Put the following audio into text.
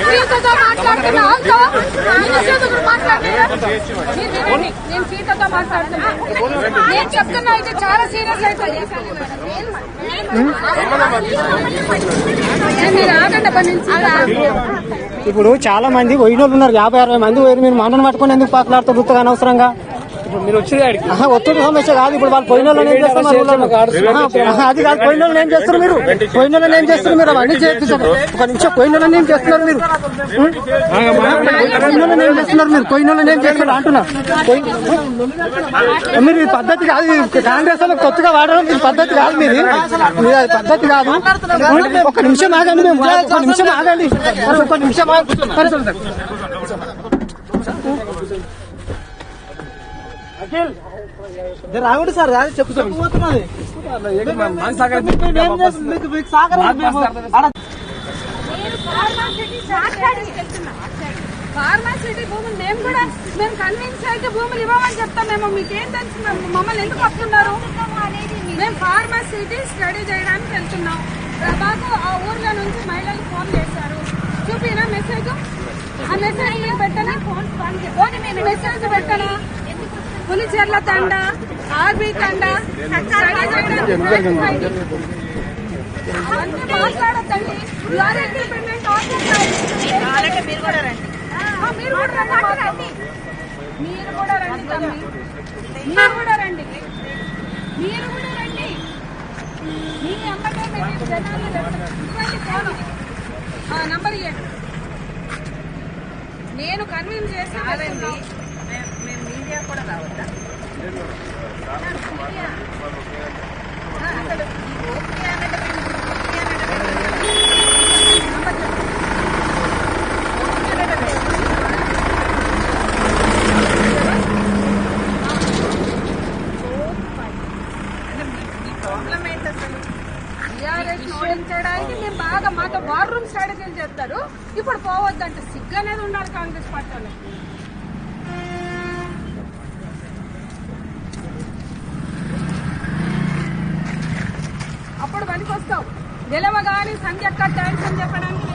సీతతో మాట్లాడుతున్నా నేను సీతతో మాట్లాడుతున్నా నేను చెప్తున్నా ఇది చాలా సీరియస్ అవుతుంది. ఇప్పుడు చాలా మంది పోయిన వాళ్ళు ఉన్నారు, 50-60 మంది పోయి మీరు మాటను పట్టుకుని ఎందుకు పాకులాడుతూ గుర్తుగా అనవసరంగా మీరు వచ్చేదాడికి ఒత్తిడి సమస్య కాదు. ఇప్పుడు వాళ్ళు పోయిన వాళ్ళని ఏం చేస్తున్నారు, అది కాదు. పోయిన వాళ్ళని ఏం చేస్తారు మీరు, పోయిన వాళ్ళని ఏం చేస్తారు మీరు, అవన్నీ చేస్తున్నారు. ఒక నిమిషం, పోయిన వాళ్ళని ఏం చేస్తున్నారు మీరు, పోయిన వాళ్ళని ఏం చేస్తున్నారు మీరు, పోయిన వాళ్ళని ఏం చేస్తున్నారు అంటున్నా. మీరు ఈ పద్ధతి కాదు, కాంగ్రెస్ వాళ్ళకి కొత్తగా వాడడం ఇది పద్ధతి కాదు, మీది అది పద్ధతి కాదు. ఒక నిమిషం ఆగండి, మేము ఒక నిమిషం ఆగండి, ఒక నిమిషం రావుడు సార్ చెప్పబోతున్నది. ఫార్మాసిటీ భూములు మేము కన్విన్స్ అయితే భూములు ఇవ్వమని చెప్తామేమో. మీకేం తెలుసు మమ్మల్ని ఎందుకు వస్తున్నారు? మేము ఫార్మాసిటీ స్టడీ చేయడానికి వెళ్తున్నాం. ప్రభాకు ఆ ఊర్లో నుంచి మహిళలు ఫోన్ చేశారు, చూపినా మెసేజ్, ఆ మెసేజ్ నేను పెట్టనా, మెసేజ్ పెట్టనా, పులిచెర్ల తండ, ఆర్బీ తండ అవన్నీ మాట్లాడద్దండి. మీరు కూడా రండి, మీరు కూడా రండి, మీరు కూడా రండి, మీరు కూడా రండి. మీ అమ్మకే మేము జనాలు ఫోన్ నంబర్ ఇవ్వండి. నేను కన్విన్స్ చేసి మేము మీడియా కూడా రావద్దా? అసలు ఓకే ప్రాబ్లం ఏంటి అసలు? టీఆర్ఎస్ ఓడించడానికి మేము బాగా మాతో వార్ రూమ్ స్ట్రాటజీలు చేస్తారు. ఇప్పుడు పోవద్దంటే సిగ్గు అనేది ఉండాలి కాంగ్రెస్ పార్టీలో. అప్పుడు పనికి వస్తావు, గెలవగాని సంధ్యక్క థ్యాంక్స్ అని చెప్పడానికి